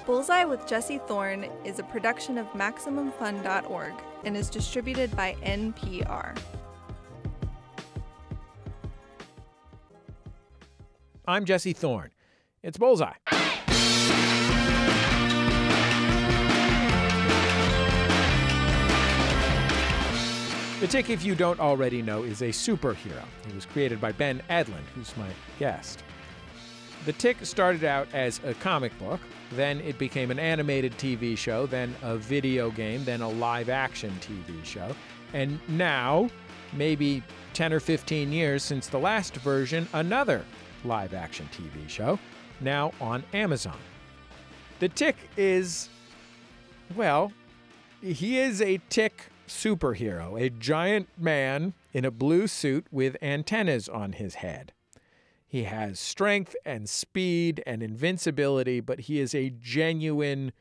Bullseye with Jesse Thorn is a production of MaximumFun.org and is distributed by NPR. I'm Jesse Thorn. It's Bullseye. The Tick, if you don't already know, is a superhero. It was created by Ben Edlund, who's my guest. The Tick started out as a comic book, then it became an animated TV show, then a video game, then a live-action TV show, and now, maybe 10 or 15 years since the last version, another live-action TV show, now on Amazon. The Tick is, well, he is a tick superhero, a giant man in a blue suit with antennas on his head. He has strength and speed and invincibility, but he is a genuine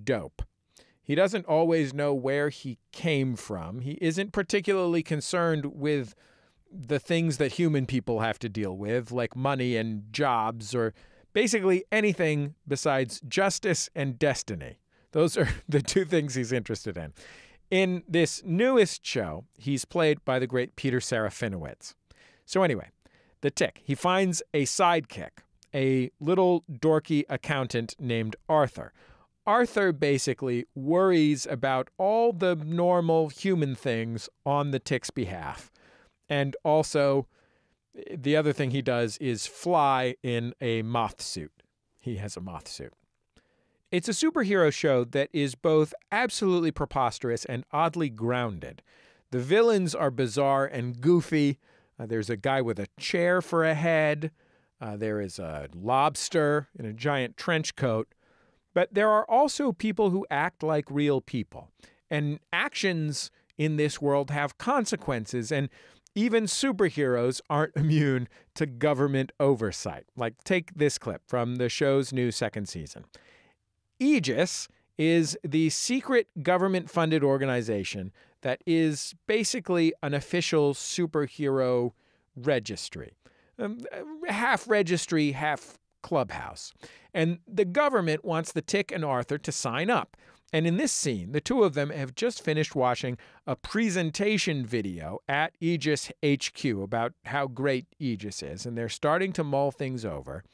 dope. He doesn't always know where he came from. He isn't particularly concerned with the things that human people have to deal with, like money and jobs, or basically anything besides justice and destiny. Those are the two things he's interested in. In this newest show, he's played by the great Peter Serafinowicz. So anyway, the Tick, he finds a sidekick, a little dorky accountant named Arthur. Arthur basically worries about all the normal human things on the Tick's behalf. And also, the other thing he does is fly in a moth suit. He has a moth suit. It's a superhero show that is both absolutely preposterous and oddly grounded. The villains are bizarre and goofy. There's a guy with a chair for a head. There is a lobster in a giant trench coat. But there are also people who act like real people. And actions in this world have consequences, and even superheroes aren't immune to government oversight. Like, take this clip from the show's new second season. Aegis is the secret government-funded organization that is basically an official superhero registry. Half registry, half clubhouse. And the government wants the Tick and Arthur to sign up. And in this scene, the two of them have just finished watching a presentation video at Aegis HQ about how great Aegis is, and they're starting to mull things over.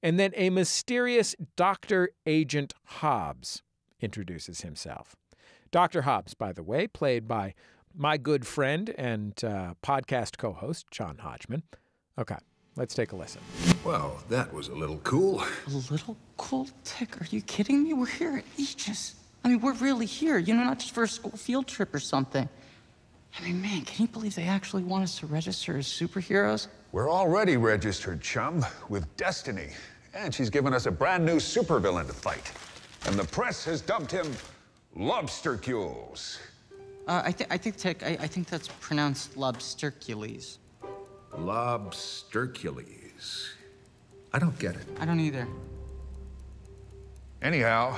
And then a mysterious Dr. Agent Hobbs introduces himself. Dr. Hobbs, by the way, played by my good friend and podcast co-host, John Hodgman. Okay, let's take a listen. Well, that was a little cool. A little cool? Tick, are you kidding me? We're here at Aegis. I mean, we're really here, not just for a school field trip or something. I mean, man, can you believe they actually want us to register as superheroes? We're already registered, chum, with Destiny. And she's given us a brand new supervillain to fight. And the press has dubbed him Lobstercules. I think, Tick, I think that's pronounced Lobstercules. Lobstercules. I don't get it. I don't either. Anyhow,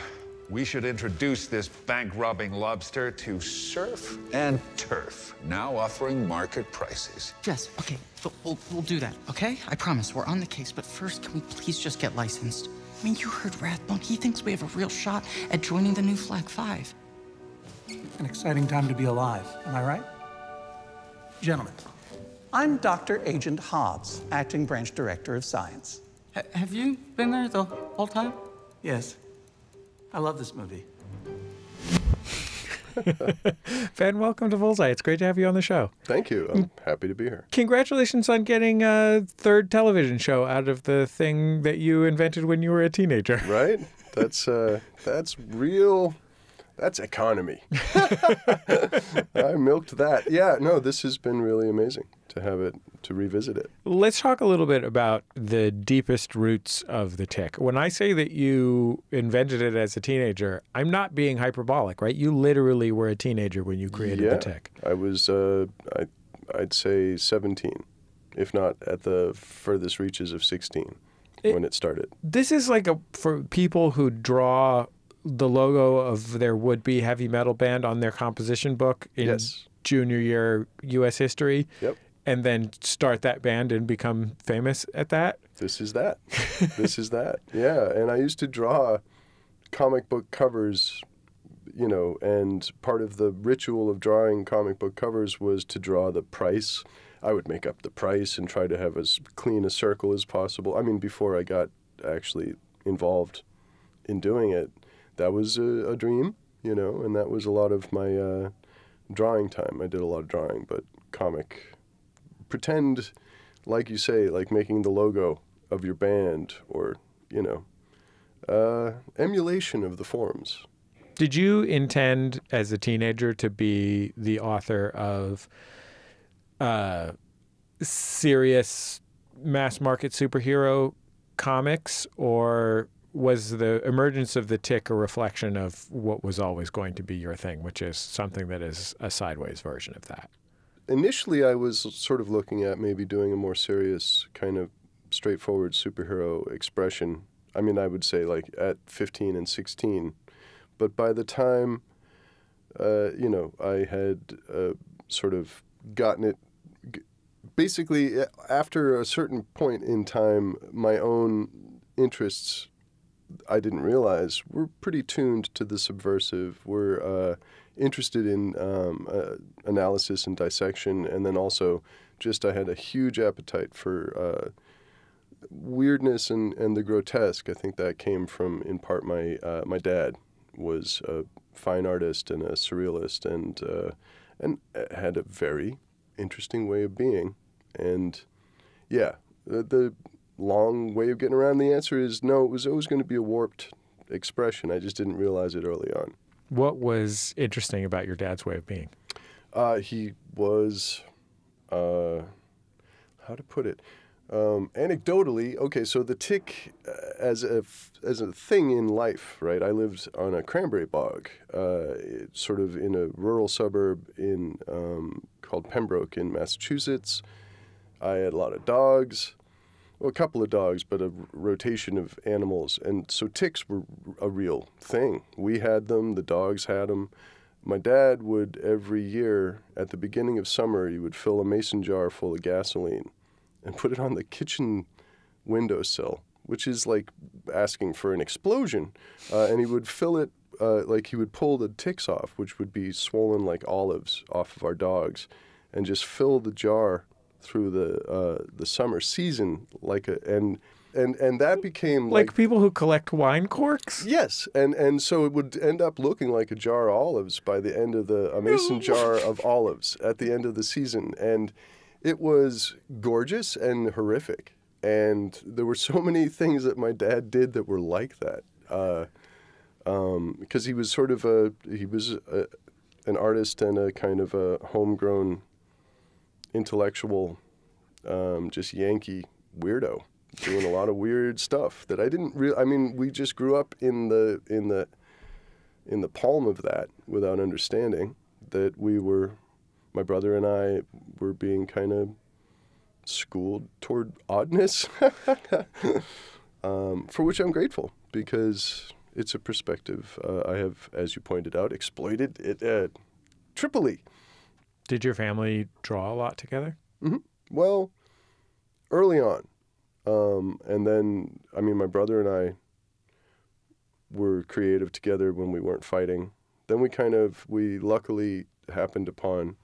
we should introduce this bank-robbing lobster to surf and turf, now offering market prices. Yes, okay, we'll do that, okay? I promise, we're on the case, but first, can we please just get licensed? I mean, you heard Rathbone. He thinks we have a real shot at joining the new Flag 5. An exciting time to be alive, am I right? Gentlemen, I'm Dr. Agent Hobbs, Acting Branch Director of Science. Have you been there the whole time? Yes. I love this movie. Ben, welcome to Bullseye. It's great to have you on the show. Thank you. I'm happy to be here. Congratulations on getting a third television show out of the thing that you invented when you were a teenager. Right? That's real. That's economy. I milked that. Yeah, no, this has been really amazing to have it, to revisit it. Let's talk a little bit about the deepest roots of the Tick. When I say that you invented it as a teenager, I'm not being hyperbolic, right? You literally were a teenager when you created the Tick. I was, I'd say 17, if not at the furthest reaches of 16 when it started. This is like for people who draw the logo of their would-be heavy metal band on their composition book in junior year U.S. history. Yep. And then start that band and become famous at that? This is that. This is that. Yeah. And I used to draw comic book covers, you know, and part of the ritual of drawing comic book covers was to draw the price. I would make up the price and try to have as clean a circle as possible. I mean, before I got actually involved in doing it, that was a dream, you know, and that was a lot of my drawing time. I did a lot of drawing, but comic, pretend, like you say, like making the logo of your band or, you know, emulation of the forms. Did you intend as a teenager to be the author of serious mass market superhero comics, or was the emergence of the Tick a reflection of what was always going to be your thing, which is something that is a sideways version of that? Initially, I was sort of looking at maybe doing a more serious kind of straightforward superhero expression. I mean, I would say like at 15 and 16. But by the time, you know, I had sort of gotten it, basically after a certain point in time, my own interests, I didn't realize, were pretty tuned to the subversive. We're interested in analysis and dissection, and then also just I had a huge appetite for weirdness and the grotesque. I think that came from, in part, my dad was a fine artist and a surrealist, and had a very interesting way of being. And yeah, the long way of getting around the answer is no, it was always going to be a warped expression. I just didn't realize it early on. What was interesting about your dad's way of being? He was, how to put it? Anecdotally, okay, so the Tick as a thing in life, right? I lived on a cranberry bog, sort of in a rural suburb in called Pembroke in Massachusetts. I had a lot of dogs, well, a couple of dogs, but a rotation of animals, and so ticks were a real thing. We had them, the dogs had them. My dad would every year at the beginning of summer, he would fill a mason jar full of gasoline and put it on the kitchen windowsill, which is like asking for an explosion. And he would fill it, like he would pull the ticks off, which would be swollen like olives off of our dogs, and just fill the jar through the summer season, like and that became like people who collect wine corks? Yes, and so it would end up looking like a jar of olives by the end of a mason jar of olives at the end of the season. And it was gorgeous and horrific. And there were so many things that my dad did that were like that. Because he was sort of an artist and a kind of a homegrown intellectual, just Yankee weirdo, doing a lot of weird stuff that I didn't really. I mean, we just grew up in the palm of that without understanding that my brother and I were being kind of schooled toward oddness, for which I'm grateful because it's a perspective I have, as you pointed out, exploited it triply. Did your family draw a lot together? Mm-hmm. Well, early on. And then, I mean, my brother and I were creative together when we weren't fighting. Then we luckily happened upon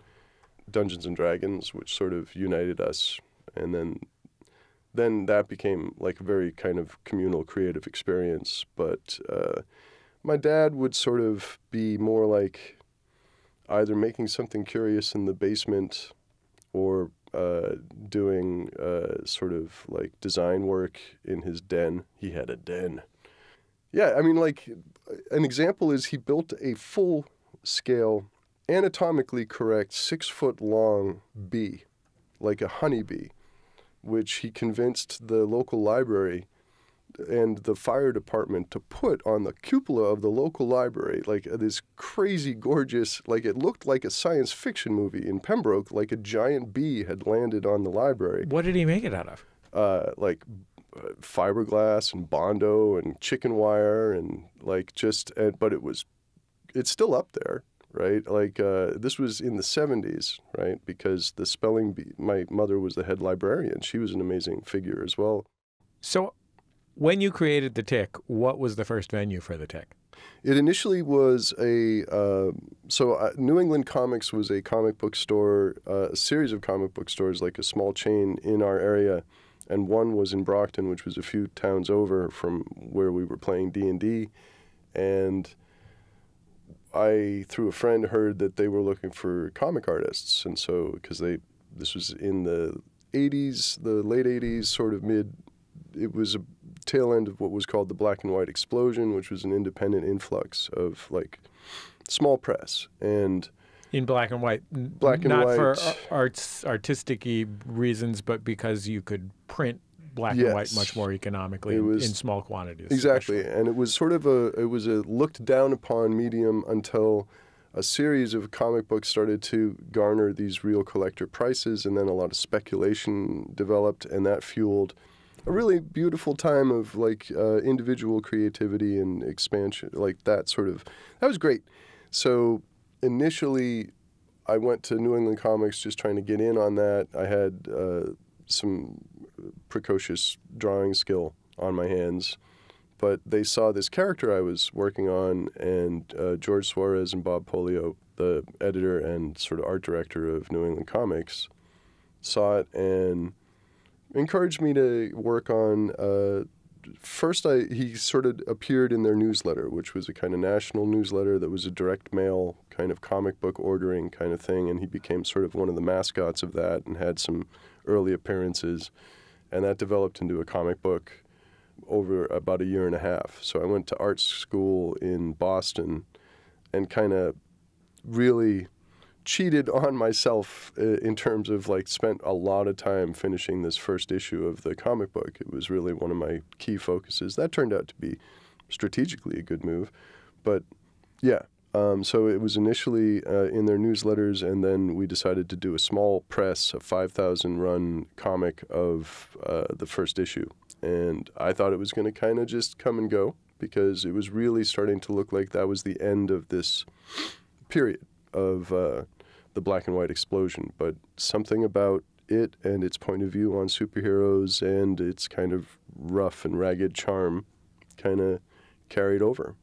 Dungeons and Dragons, which sort of united us. And then that became like a very kind of communal creative experience. But my dad would sort of be more like either making something curious in the basement or doing sort of like design work in his den. He had a den. Yeah, I mean, like an example is he built a full-scale, anatomically correct 6-foot-long bee, like a honeybee, which he convinced the local library and the fire department to put on the cupola of the local library, like this crazy, gorgeous, like it looked like a science fiction movie in Pembroke, like a giant bee had landed on the library. What did he make it out of? Like fiberglass and Bondo and chicken wire and like but it's still up there, right? Like this was in the 70s, right? Because the spelling bee, my mother was the head librarian. She was an amazing figure as well. So when you created the Tick, what was the first venue for the Tick? It initially was New England Comics was a comic book store, a series of comic book stores, like a small chain in our area, and one was in Brockton, which was a few towns over from where we were playing D&D, and I, through a friend, heard that they were looking for comic artists, and so, because this was in the 80s, the late 80s, sort of it was a tail end of what was called the black and white explosion, which was an independent influx of like small press and in black and white, not for artistic-y reasons, but because you could print black and white much more economically in small quantities. Exactly, and it was sort of a looked down upon medium until a series of comic books started to garner these real collector prices, and then a lot of speculation developed, and that fueled a really beautiful time of like individual creativity and expansion, like that was great. So initially I went to New England Comics just trying to get in on that. I had some precocious drawing skill on my hands, but they saw this character I was working on, and George Suarez and Bob Polio, the editor and sort of art director of New England Comics, saw it and encouraged me to work on. First, he sort of appeared in their newsletter, which was a kind of national newsletter that was a direct mail kind of comic book ordering kind of thing, and he became sort of one of the mascots of that and had some early appearances, and that developed into a comic book over about a year and a half. So I went to art school in Boston and kind of really cheated on myself in terms of like spent a lot of time finishing this first issue of the comic book. It was really one of my key focuses. That turned out to be strategically a good move. But yeah, so it was initially in their newsletters, and then we decided to do a small press, a 5,000 run comic of the first issue. And I thought it was going to kind of just come and go, because it was really starting to look like that was the end of this period of the black and white explosion. But something about it and its point of view on superheroes and its kind of rough and ragged charm kind of carried over.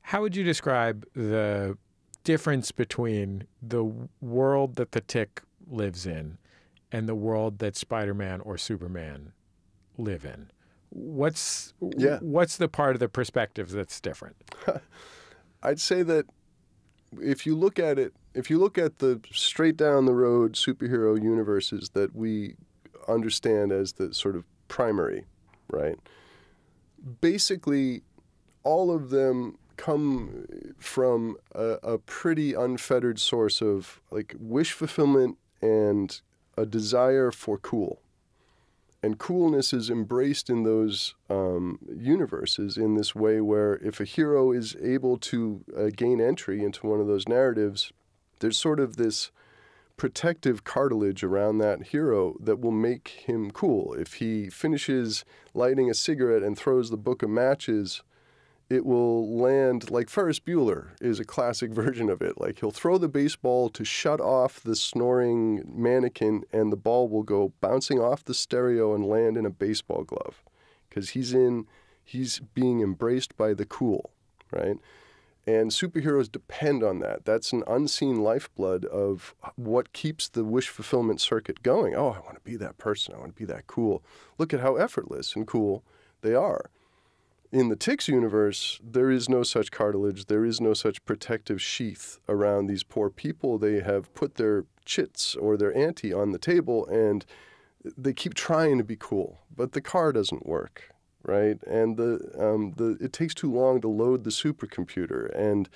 How would you describe the difference between the world that the Tick lives in and the world that Spider-Man or Superman live in? What's the part of the perspective that's different? I'd say that if you look at the straight down the road superhero universes that we understand as the sort of primary, right? Basically, all of them come from a pretty unfettered source of like wish fulfillment and a desire for cool. And coolness is embraced in those universes in this way where if a hero is able to gain entry into one of those narratives, there's sort of this protective cartilage around that hero that will make him cool. If he finishes lighting a cigarette and throws the book of matches, it will land, like Ferris Bueller is a classic version of it. Like he'll throw the baseball to shut off the snoring mannequin, and the ball will go bouncing off the stereo and land in a baseball glove, because he's being embraced by the cool, right? And superheroes depend on that. That's an unseen lifeblood of what keeps the wish fulfillment circuit going. Oh, I want to be that person. I want to be that cool. Look at how effortless and cool they are. In the Tick's universe, there is no such cartilage. There is no such protective sheath around these poor people. They have put their chits or their ante on the table, and they keep trying to be cool, but the car doesn't work, right? And it takes too long to load the supercomputer, and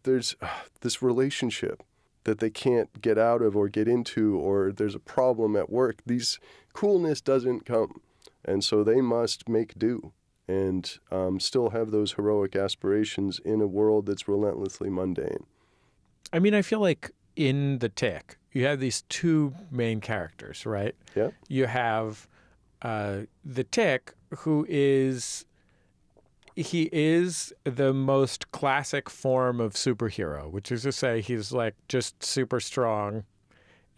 there's this relationship that they can't get out of or get into, or there's a problem at work. Coolness doesn't come, and so they must make do and still have those heroic aspirations in a world that's relentlessly mundane. I mean, I feel like in the Tick, you have these two main characters, right? Yeah. You have the Tick, who is the most classic form of superhero, which is to say he's like just super strong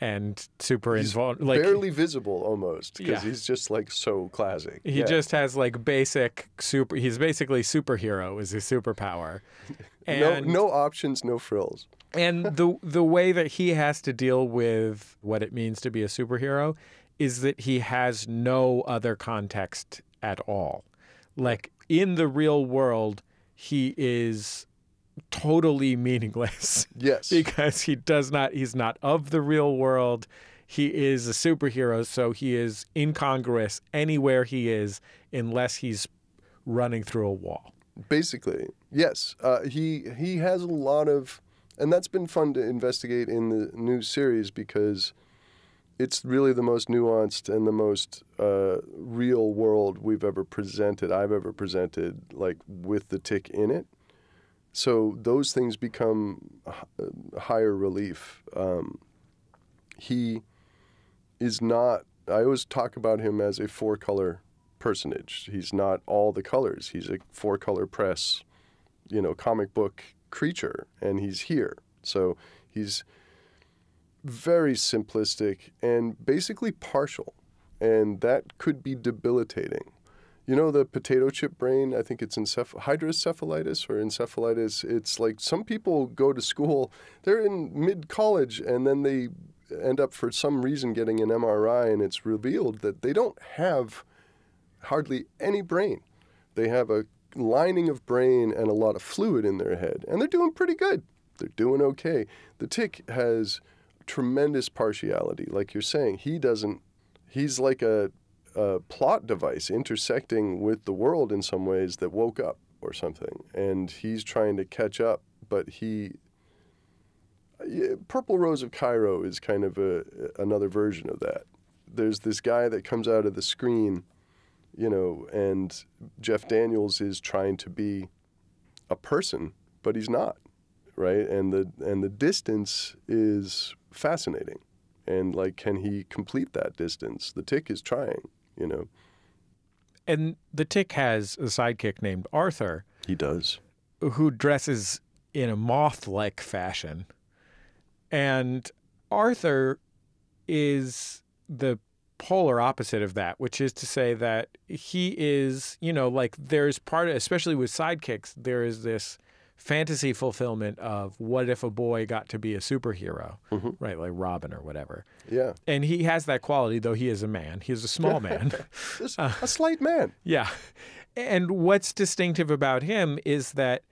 and super He's invulnerable. barely visible almost, because Yeah. he's just like so classic. He just has like basic super. He's basically superhero is his superpower. And no options, no frills. And the way that he has to deal with what it means to be a superhero is that he has no other context at all. Like in the real world, he is totally meaningless. Yes. Because he's not of the real world. He is a superhero, so he is incongruous anywhere he is unless he's running through a wall. Basically, yes. He has a lot of, and that's been fun to investigate in the new series because it's really the most nuanced and the most real world I've ever presented, like with the Tick in it. So those things become higher relief. He is not, I always talk about him as a 4-color personage. He's not all the colors. He's a 4-color press, comic book creature, and he's here. So he's very simplistic and basically partial, and that could be debilitating. The potato chip brain, I think it's hydrocephalitis or encephalitis. It's like some people go to school, they're in mid-college, and then they end up for some reason getting an MRI, and it's revealed that they don't have hardly any brain. They have a lining of brain and a lot of fluid in their head, and they're doing pretty good. They're doing okay. The Tick has tremendous partiality. Like you're saying, he's like a plot device intersecting with the world in some ways that woke up or something, and he's trying to catch up, but Purple Rose of Cairo is kind of another version of that. There's this guy that comes out of the screen, and Jeff Daniels is trying to be a person, but he's not, right? And the distance is fascinating. And like, can he complete that distance? The Tick is trying, And the Tick has a sidekick named Arthur. He does. Who dresses in a moth-like fashion. And Arthur is the polar opposite of that, which is to say that he is, there's especially with sidekicks, there is this fantasy fulfillment of what if a boy got to be a superhero, right? Like Robin or whatever. Yeah. And he has that quality, though he is a man. He is a small man. A slight man. Yeah. And what's distinctive about him is that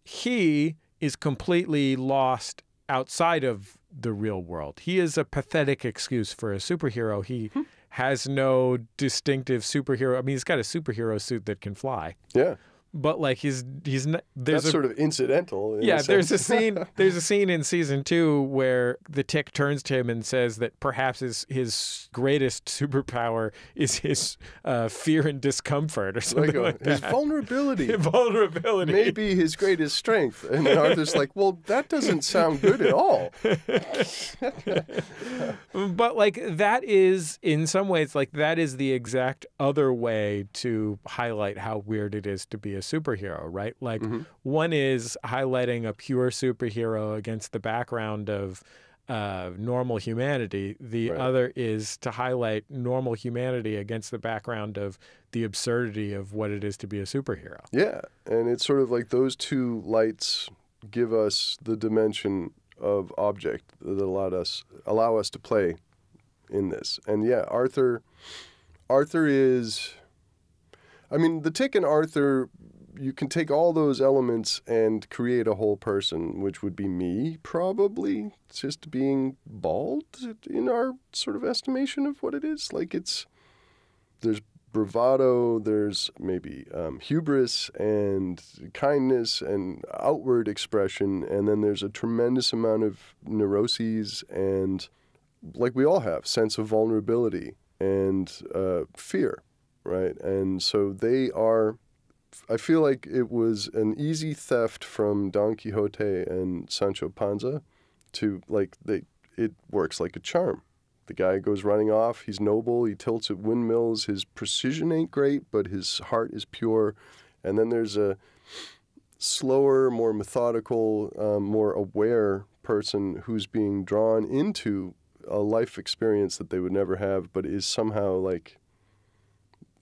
he is completely lost outside of the real world. He is a pathetic excuse for a superhero. He has no distinctive superhero. I mean, he's got a superhero suit that can fly. Yeah. But like he's not. That's sort of incidental. Yeah, there's a scene. There's a scene in season 2 where the Tick turns to him and says that perhaps his greatest superpower is his fear and discomfort or something like that. His vulnerability. Vulnerability may be his greatest strength. And then Arthur's like, well, that doesn't sound good at all. But like that is in some ways like that is the exact other way to highlight how weird it is to be a superhero, right? Like one is highlighting a pure superhero against the background of normal humanity. The other is to highlight normal humanity against the background of the absurdity of what it is to be a superhero. Yeah, and it's sort of like those two lights give us the dimension of object that allow us to play in this. And yeah, Arthur is, I mean, the Tick and Arthur, you can take all those elements and create a whole person, which would be me, probably, just being bald in our sort of estimation of what it is. Like there's bravado, there's maybe hubris and kindness and outward expression, and then there's a tremendous amount of neuroses and, like we all have, sense of vulnerability and fear, right? And so they are, I feel like it was an easy theft from Don Quixote and Sancho Panza to, like, it works like a charm. The guy goes running off, he's noble, he tilts at windmills, his precision ain't great, but his heart is pure. And then there's a slower, more methodical, more aware person who's being drawn into a life experience that they would never have, but is somehow like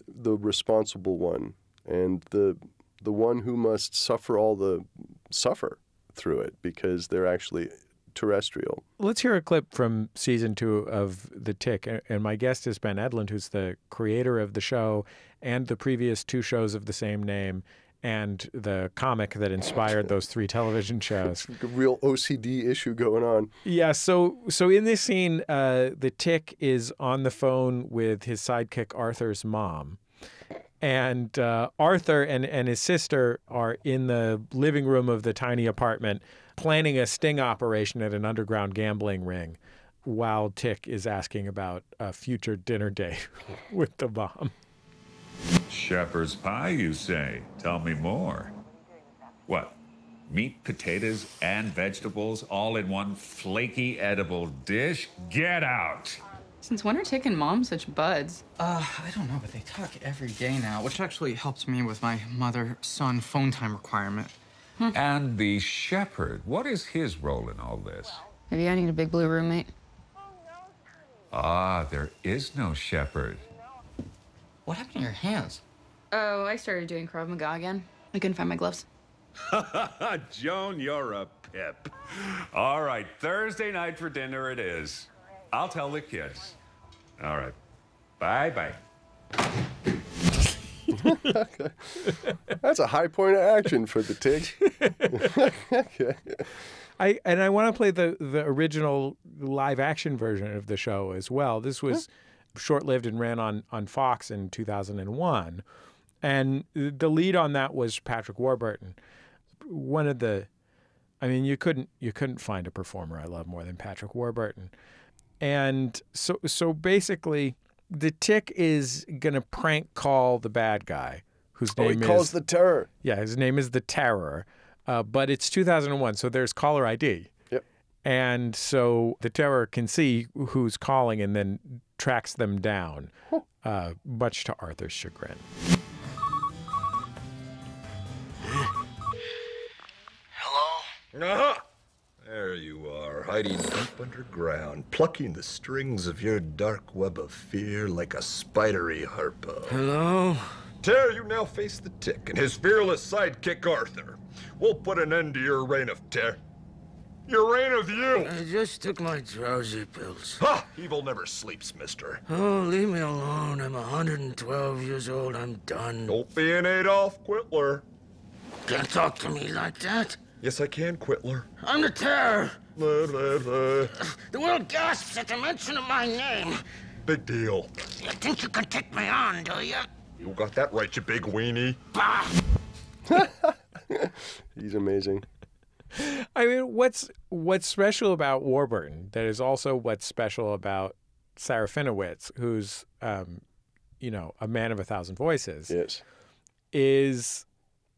the responsible one and the one who must suffer through it because they're actually terrestrial. Let's hear a clip from season 2 of The Tick. And my guest is Ben Edlund, who's the creator of the show and the previous 2 shows of the same name and the comic that inspired those 3 television shows. A real OCD issue going on. Yeah, so in this scene, the Tick is on the phone with his sidekick Arthur's mom. And Arthur and his sister are in the living room of the tiny apartment planning a sting operation at an underground gambling ring while Tick is asking about a future dinner date with the mom. Shepherd's pie, you say? Tell me more. What? Meat, potatoes, and vegetables all in one flaky, edible dish? Get out! Since when are Tick and Mom such buds? I don't know, but they talk every day now, which actually helps me with my mother-son phone time requirement. And the shepherd, what is his role in all this? Maybe I need a big blue roommate. Ah, there is no shepherd. What happened to your hands? Oh, I started doing Krav Maga again. I couldn't find my gloves. Joan, you're a pip. All right, Thursday night for dinner it is. I'll tell the kids. All right. Bye-bye. That's a high point of action for the Tick. Okay. I want to play the original live action version of the show as well. This was short-lived and ran on Fox in 2001. And the lead on that was Patrick Warburton. One of the, I mean, you couldn't find a performer I love more than Patrick Warburton. And so basically, the Tick is going to prank call the bad guy, whose name he calls the Terror. Yeah, his name is the Terror. But it's 2001, so there's caller ID. Yep. And so the Terror can see who's calling and then tracks them down, much to Arthur's chagrin. Hello? There you are, hiding deep underground, plucking the strings of your dark web of fear like a spidery harpo. Hello? Terror, you now face the Tick and his fearless sidekick Arthur. We'll put an end to your reign of terror. Your reign of you! I just took my drowsy pills. Ha! Evil never sleeps, mister. Oh, leave me alone. I'm 112 years old. I'm done. Don't be an Adolf Quittler. Can't talk to me like that. Yes, I can, Quittler. I'm the Terror. Blah, blah, blah. The world gasps at the mention of my name. Big deal. You think you can take me on, do you? You got that right, you big weenie. Bah! He's amazing. I mean, what's special about Warburton that is also what's special about Serafinowicz, who's, a man of 1,000 voices, Yes. is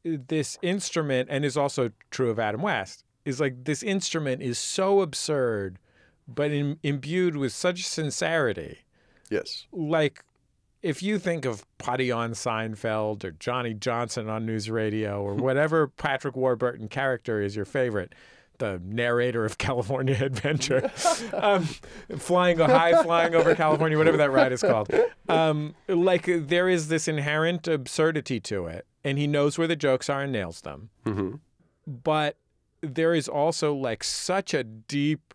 this instrument, and is also true of Adam West, is like this instrument is so absurd, but imbued with such sincerity. Yes. Like, if you think of Putty on Seinfeld or Johnny Johnson on News Radio or whatever Patrick Warburton character is your favorite, the narrator of California Adventure, flying over California, whatever that ride is called. There is this inherent absurdity to it, and he knows where the jokes are and nails them. Mm-hmm. But there is also such a deep,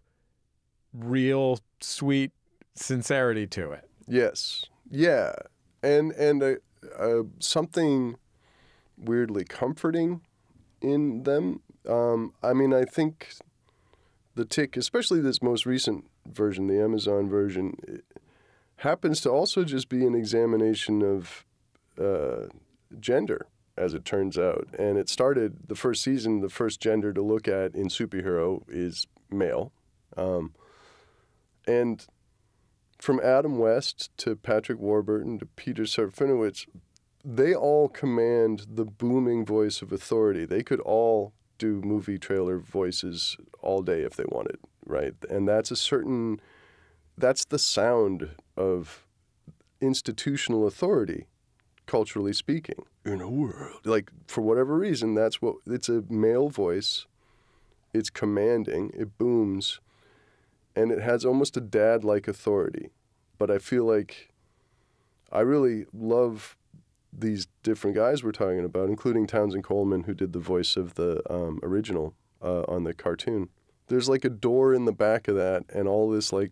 real, sweet sincerity to it. Yes. Yeah. And something weirdly comforting in them. I think the Tick, especially this most recent version, the Amazon version, it happens to also just be an examination of gender, as it turns out. And it started, the first season, the first gender to look at in superhero is male. And from Adam West to Patrick Warburton to Peter Serafinowicz, they all command the booming voice of authority. They could all do movie trailer voices all day if they wanted, right? And that's the sound of institutional authority, culturally speaking, in a world. For whatever reason, it's a male voice. It's commanding. It booms. and it has almost a dad-like authority. But I feel like I really love these different guys we're talking about, including Townsend Coleman, who did the voice of the original on the cartoon. There's like a door in the back of that, and all this, like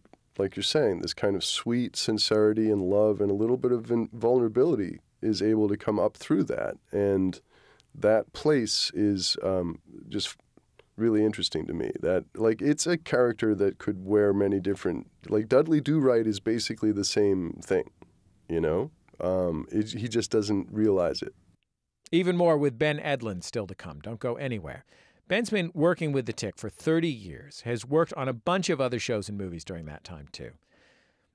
you're saying, this kind of sweet sincerity and love and a little bit of vulnerability is able to come up through that. And that place is just really interesting to me. That, like, it's a character that could wear many different, like, Dudley Do-Right is basically the same thing, you know? He just doesn't realize it. Even more with Ben Edlund still to come. Don't go anywhere. Ben's been working with The Tick for 30 years, has worked on a bunch of other shows and movies during that time, too.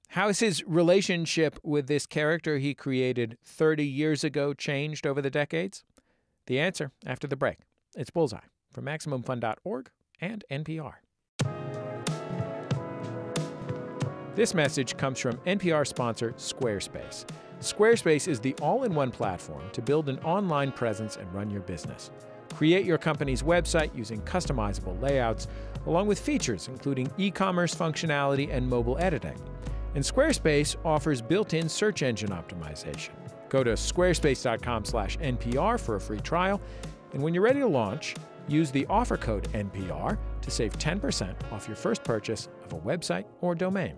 How has his relationship with this character he created 30 years ago changed over the decades? The answer after the break. It's Bullseye from MaximumFun.org and NPR. This message comes from NPR sponsor Squarespace. Squarespace is the all-in-one platform to build an online presence and run your business. Create your company's website using customizable layouts, along with features including e-commerce functionality and mobile editing. And Squarespace offers built-in search engine optimization. Go to squarespace.com/NPR for a free trial. And when you're ready to launch, use the offer code NPR to save 10% off your first purchase of a website or domain.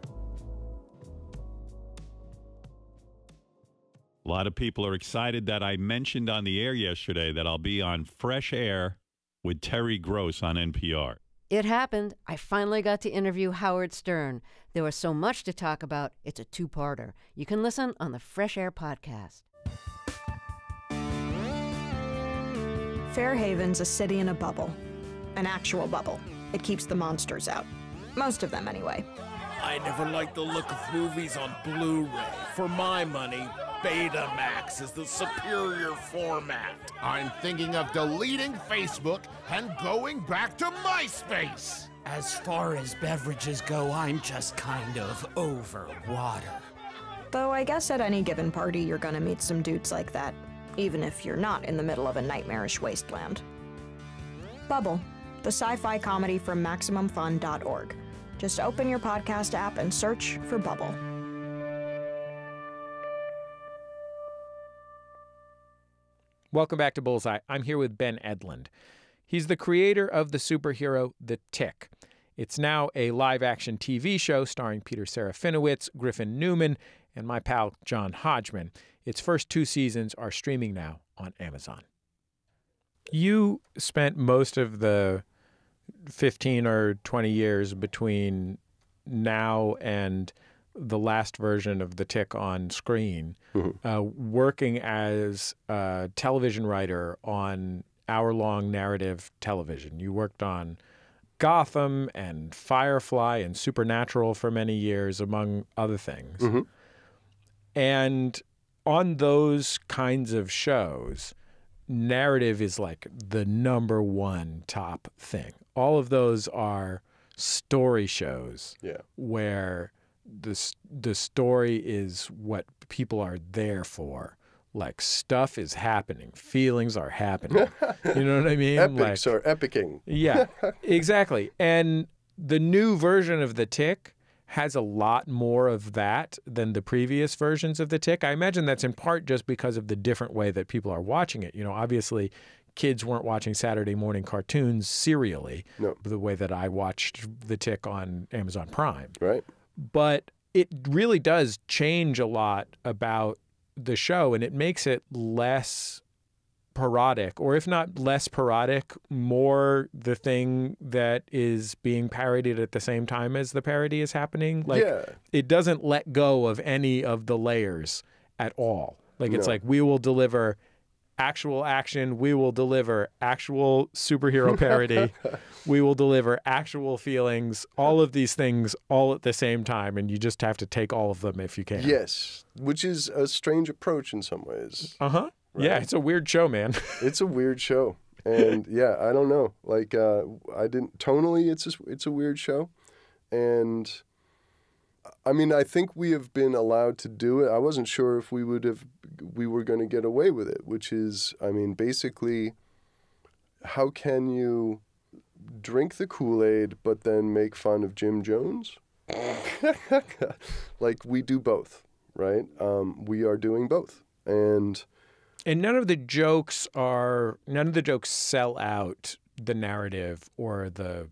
A lot of people are excited that I mentioned on the air yesterday that I'll be on Fresh Air with Terry Gross on NPR. It happened. I finally got to interview Howard Stern. There was so much to talk about, it's a two-parter. You can listen on the Fresh Air podcast. Fairhaven's a city in a bubble. An actual bubble. It keeps the monsters out. Most of them, anyway. I never liked the look of movies on Blu-ray. For my money, Betamax is the superior format. I'm thinking of deleting Facebook and going back to MySpace. As far as beverages go, I'm just kind of over water. Though I guess at any given party you're gonna meet some dudes like that, even if you're not in the middle of a nightmarish wasteland. Bubble, the sci-fi comedy from MaximumFun.org. Just open your podcast app and search for Bubble. Welcome back to Bullseye. I'm here with Ben Edlund. He's the creator of the superhero The Tick. It's now a live-action TV show starring Peter Serafinowicz, Griffin Newman, and my pal John Hodgman. Its first 2 seasons are streaming now on Amazon. You spent most of the 15 or 20 years between now and the last version of The Tick on screen, working as a television writer on hour-long narrative television. You worked on Gotham and Firefly and Supernatural for many years, among other things. And on those kinds of shows, narrative is like the #1 top thing. All of those are story shows where the story is what people are there for. Like, stuff is happening. Feelings are happening. You know what I mean? Epics are epicking. Yeah, exactly. And the new version of The Tick has a lot more of that than the previous versions of The Tick. I imagine that's in part just because of the different way that people are watching it. You know, obviously, kids weren't watching Saturday morning cartoons serially the way that I watched The Tick on Amazon Prime. Right. But it really does change a lot about the show, and it makes it less parodic, or if not less parodic, more the thing that is being parodied at the same time as the parody is happening. Like, it doesn't let go of any of the layers at all. Like, it's like, we will deliver actual action, we will deliver actual superhero parody, we will deliver actual feelings, all of these things all at the same time, and you just have to take all of them if you can. Yes, which is a strange approach in some ways. Right? Yeah, it's a weird show, man. It's a weird show. And yeah, I don't know. Like, tonally, it's a weird show. And I mean, I think we have been allowed to do it. I wasn't sure if we were going to get away with it, which is, I mean, basically, how can you drink the Kool-Aid, but then make fun of Jim Jones. Like, we do both, right? We are doing both. And none of the jokes sell out the narrative or the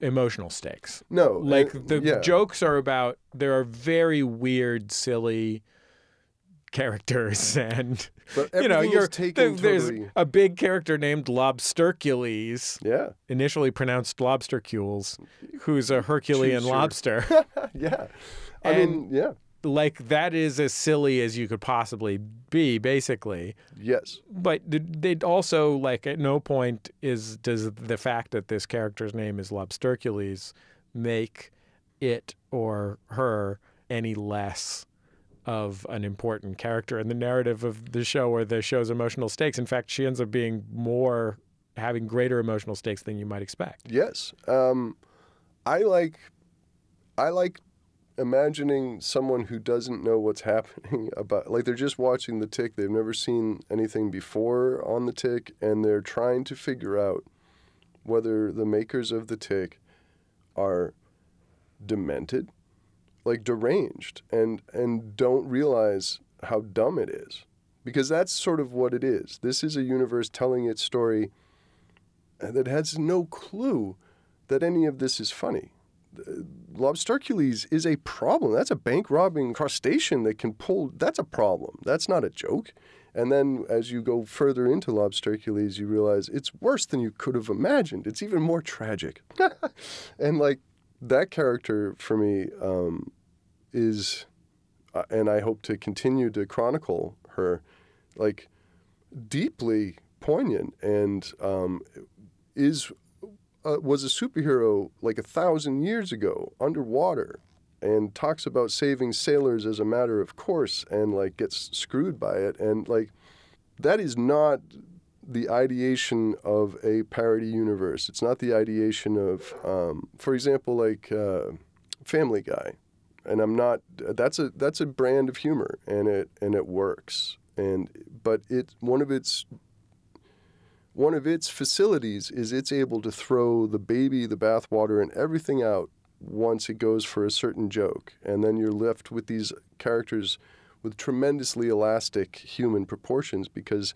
emotional stakes. No. Like, the jokes are about, there are very weird, silly characters, and there's a big character named Lobstercules, initially pronounced Lobstercules, who's a Herculean lobster. I mean, like, that is as silly as you could possibly be, basically. Yes. But they also, like, at no point does the fact that this character's name is Lobstercules make it or her any less of an important character in the narrative of the show or the show's emotional stakes. In fact, she ends up being having greater emotional stakes than you might expect. Yes. I like imagining someone who doesn't know what's happening about, like, they're just watching The Tick. They've never seen anything before on The Tick, and they're trying to figure out whether the makers of The Tick are demented, like deranged, and don't realize how dumb it is. Because that's sort of what it is. This is a universe telling its story that has no clue that any of this is funny. Lobstercules is a problem. That's a bank-robbing crustacean that can pull. That's a problem. That's not a joke. And then as you go further into Lobstercules, you realize it's worse than you could have imagined. It's even more tragic. And, like, that character for me is, and I hope to continue to chronicle her, like, deeply poignant, and was a superhero like 1,000 years ago underwater, and talks about saving sailors as a matter of course, and, like, gets screwed by it. And, like, that is not the ideation of a parody universe. It's not the ideation of, for example, like Family Guy. And I'm not. That's a brand of humor, and it works. But one of its facilities is it's able to throw the baby, the bathwater, and everything out once it goes for a certain joke, and then you're left with these characters with tremendously elastic human proportions, because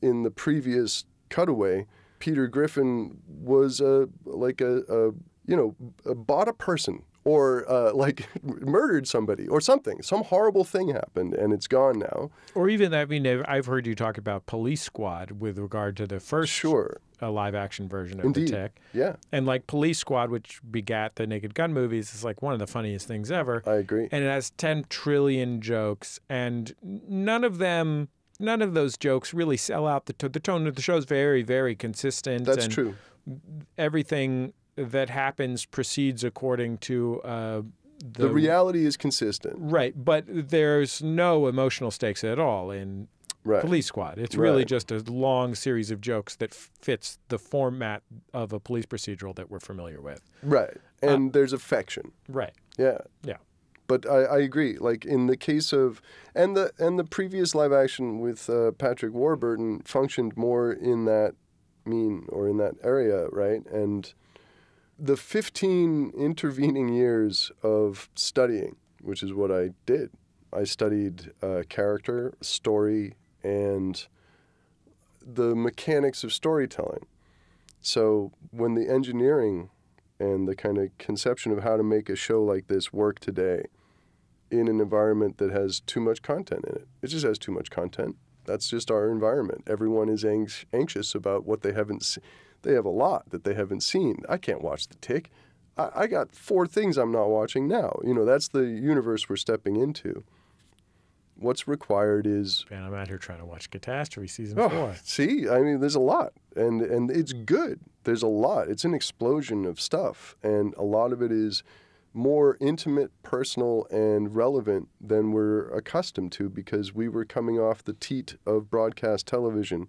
in the previous cutaway, Peter Griffin was bought a person, or like murdered somebody or something. Some horrible thing happened, and it's gone now. Or even, I mean, I've heard you talk about Police Squad with regard to the first live-action version of The Tick. Yeah. And, like, Police Squad, which begat the Naked Gun movies, is, like, one of the funniest things ever. I agree. And it has 10 trillion jokes, and none of those jokes really sell out. The tone of the show is very, very consistent. That's true. Everything that happens proceeds according to the reality is consistent. Right, but there's no emotional stakes at all in Police Squad. It's really just a long series of jokes that fits the format of a police procedural that we're familiar with. Right, and there's affection. Right. Yeah. Yeah. But I agree. Like, in the case of and the previous live action with Patrick Warburton functioned more in that in that area, right? And the 15 intervening years of studying, which is what I did. I studied character, story, and the mechanics of storytelling. So when the engineering and the kind of conception of how to make a show like this work today in an environment that has too much content in it, it just has too much content. That's just our environment. Everyone is anxious about what they haven't seen. They have a lot that they haven't seen. I can't watch The Tick. I got 4 things I'm not watching now. That's the universe we're stepping into. What's required is... Man, I'm out here trying to watch Catastrophe Season 4. See? I mean, there's a lot. And it's good. There's a lot. It's an explosion of stuff. And a lot of it is more intimate, personal, and relevant than we're accustomed to, because we were coming off the teat of broadcast television,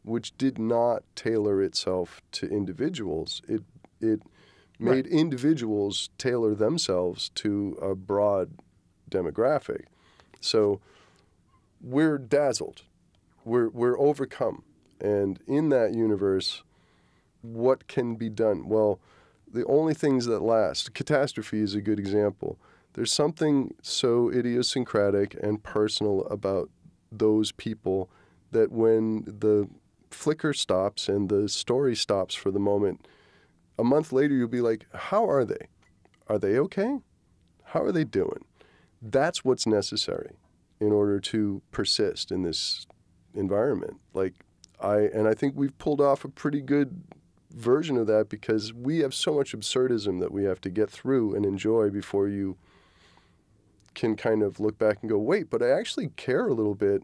which did not tailor itself to individuals. It made individuals tailor themselves to a broad demographic. So we're dazzled. We're overcome. And in that universe, what can be done? Well, the only things that last, catastrophe is a good example. There's something so idiosyncratic and personal about those people that when the flicker stops and the story stops for the moment, a month later you'll be like, how are they? Are they okay? How are they doing? That's what's necessary in order to persist in this environment. I think we've pulled off a pretty good version of that because we have so much absurdism that we have to get through and enjoy before you can kind of look back and go, wait, but I actually care a little bit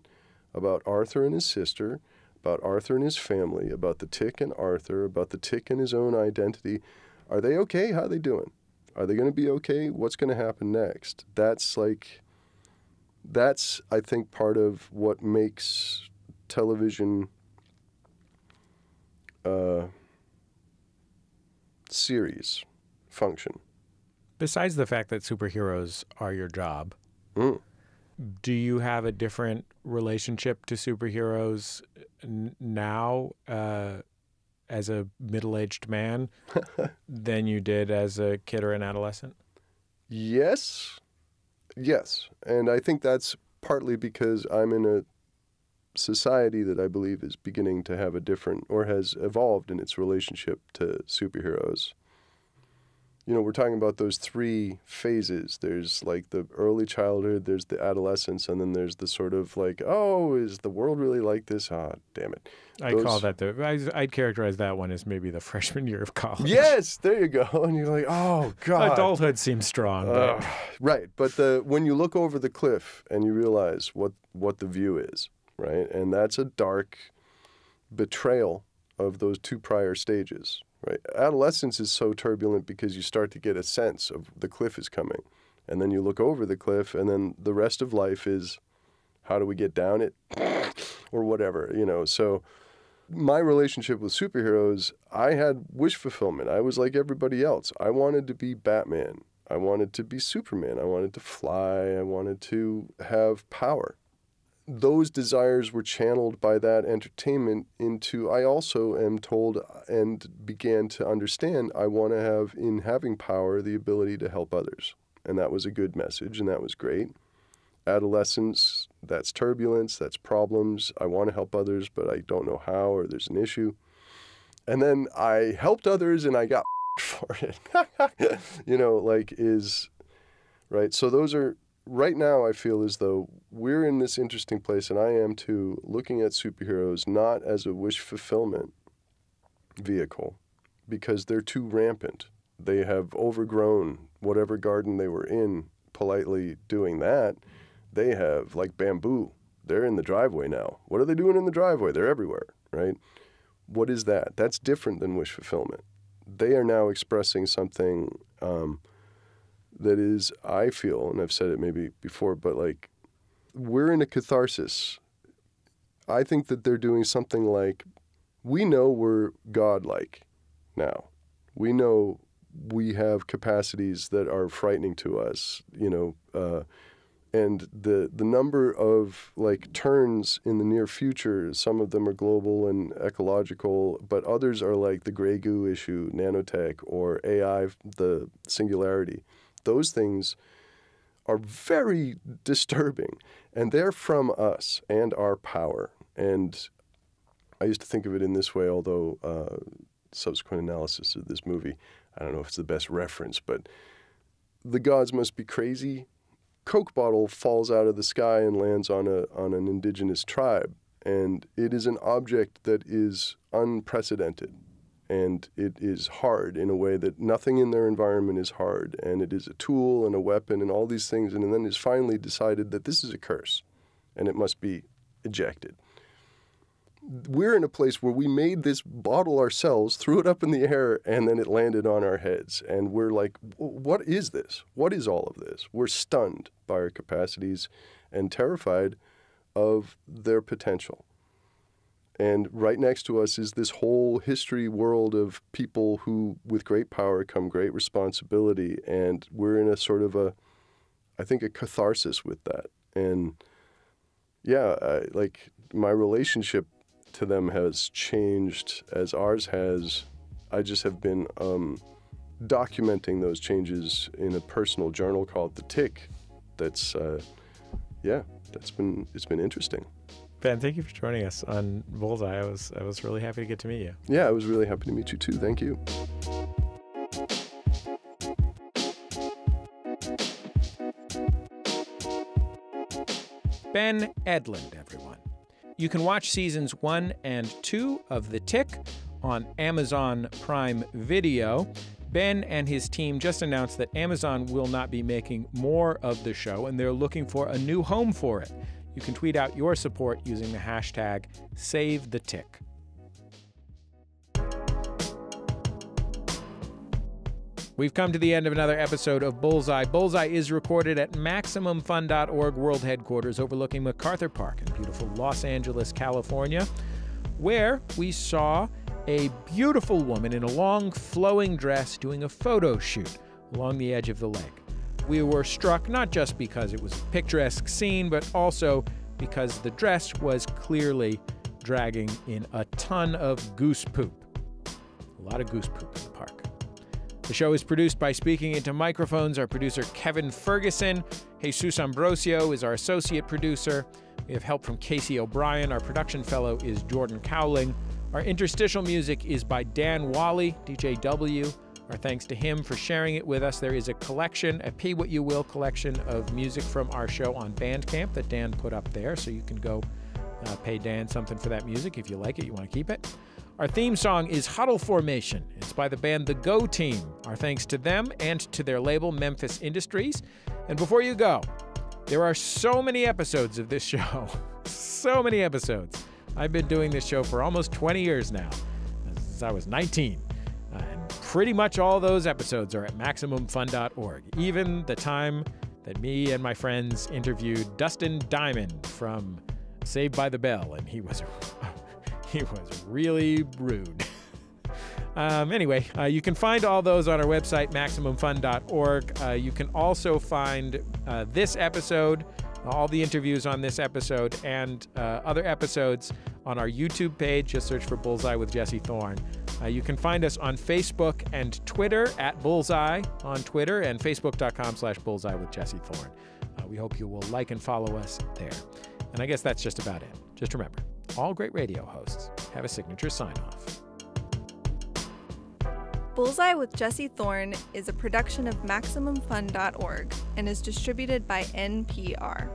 about Arthur and his sister, about Arthur and his family, about the Tick and Arthur, about the Tick and his own identity. Are they okay? How are they doing? Are they going to be okay? What's going to happen next? That's, I think, part of what makes television series function. Besides the fact that superheroes are your job, do you have a different relationship to superheroes now as a middle-aged man than you did as a kid or an adolescent? Yes. And I think that's partly because I'm in a society that I believe is beginning to have a different, or has evolved in its relationship to superheroes. You know, we're talking about those three phases. There's like the early childhood, there's the adolescence, and then there's the sort of like, oh, is the world really like this? Ah, damn it. I'd characterize that one as maybe the freshman year of college. Yes, there you go. And you're like, oh, God. Adulthood seems strong. But... right. But when you look over the cliff and you realize what the view is, right? And that's a dark betrayal of those two prior stages. Right. Adolescence is so turbulent because you start to get a sense of the cliff is coming. And then you look over the cliff, and then the rest of life is, how do we get down it? Or whatever, you know. So my relationship with superheroes, I had wish fulfillment. I was like everybody else. I wanted to be Batman. I wanted to be Superman. I wanted to fly. I wanted to have power. Those desires were channeled by that entertainment into, I also am told and began to understand, I want to have, in having power, the ability to help others. And that was a good message, and that was great. Adolescence, that's turbulence, that's problems. I want to help others, but I don't know how, or there's an issue. And then I helped others, and I got for it. You know, right? So those are... Right now, I feel as though we're in this interesting place, and I am too, looking at superheroes not as a wish fulfillment vehicle, because they're too rampant. They have overgrown whatever garden they were in, politely doing that. They have, like bamboo, they're in the driveway now. What are they doing in the driveway? They're everywhere, right? What is that? That's different than wish fulfillment. They are now expressing something... that is, I feel, and I've said it maybe before, but like, we're in a catharsis. I think that they're doing something like, we know we're godlike now. We know we have capacities that are frightening to us, you know, and the number of like turns in the near future, some of them are global and ecological, but others are like the gray goo issue, nanotech, or AI, the singularity. Those things are very disturbing, and they're from us and our power. And I used to think of it in this way, although subsequent analysis of this movie, I don't know if it's the best reference, but the gods must be crazy. Coke bottle falls out of the sky and lands on an indigenous tribe, and it is an object that is unprecedented. And it is hard in a way that nothing in their environment is hard. And it is a tool and a weapon and all these things. And then it's finally decided that this is a curse and it must be ejected. We're in a place where we made this bottle ourselves, threw it up in the air, and then it landed on our heads. And we're like, what is this? What is all of this? We're stunned by our capacities and terrified of their potential. And right next to us is this whole history world of people who, with great power, come great responsibility. And we're in a sort of a catharsis with that. And yeah, like my relationship to them has changed as ours has I just have been documenting those changes in a personal journal called The Tick. That's, it's been interesting. Ben, thank you for joining us on Bullseye. I was really happy to get to meet you. Yeah, I was really happy to meet you too. Thank you. Ben Edlund, everyone. You can watch seasons 1 and 2 of The Tick on Amazon Prime Video. Ben and his team just announced that Amazon will not be making more of the show, and they're looking for a new home for it. You can tweet out your support using the hashtag #SaveTheTick. We've come to the end of another episode of Bullseye. Bullseye is recorded at MaximumFun.org World Headquarters overlooking MacArthur Park in beautiful Los Angeles, California, where we saw a beautiful woman in a long, flowing dress doing a photo shoot along the edge of the lake. We were struck not just because it was a picturesque scene, but also because the dress was clearly dragging in a ton of goose poop. A lot of goose poop in the park. The show is produced by Speaking Into Microphones. Our producer, Kevin Ferguson. Jesus Ambrosio is our associate producer. We have help from Casey O'Brien. Our production fellow is Jordan Cowling. Our interstitial music is by Dan Wally, DJW. Our thanks to him for sharing it with us. There is a collection, a Pay What You Will collection of music from our show on Bandcamp that Dan put up there, so you can go pay Dan something for that music if you like it, you want to keep it. Our theme song is Huddle Formation. It's by the band The Go Team. Our thanks to them and to their label, Memphis Industries. And before you go, there are so many episodes of this show. So many episodes. I've been doing this show for almost 20 years now, since I was 19. And pretty much all those episodes are at MaximumFun.org. Even the time that me and my friends interviewed Dustin Diamond from Saved by the Bell, and he was really rude. Anyway, you can find all those on our website, MaximumFun.org. You can also find this episode, all the interviews on this episode, and other episodes on our YouTube page. Just search for Bullseye with Jesse Thorn. You can find us on Facebook and Twitter at Bullseye on Twitter and Facebook.com/Bullseye with Jesse Thorn. We hope you will like and follow us there. And I guess that's just about it. Just remember, all great radio hosts have a signature sign-off. Bullseye with Jesse Thorn is a production of MaximumFun.org and is distributed by NPR.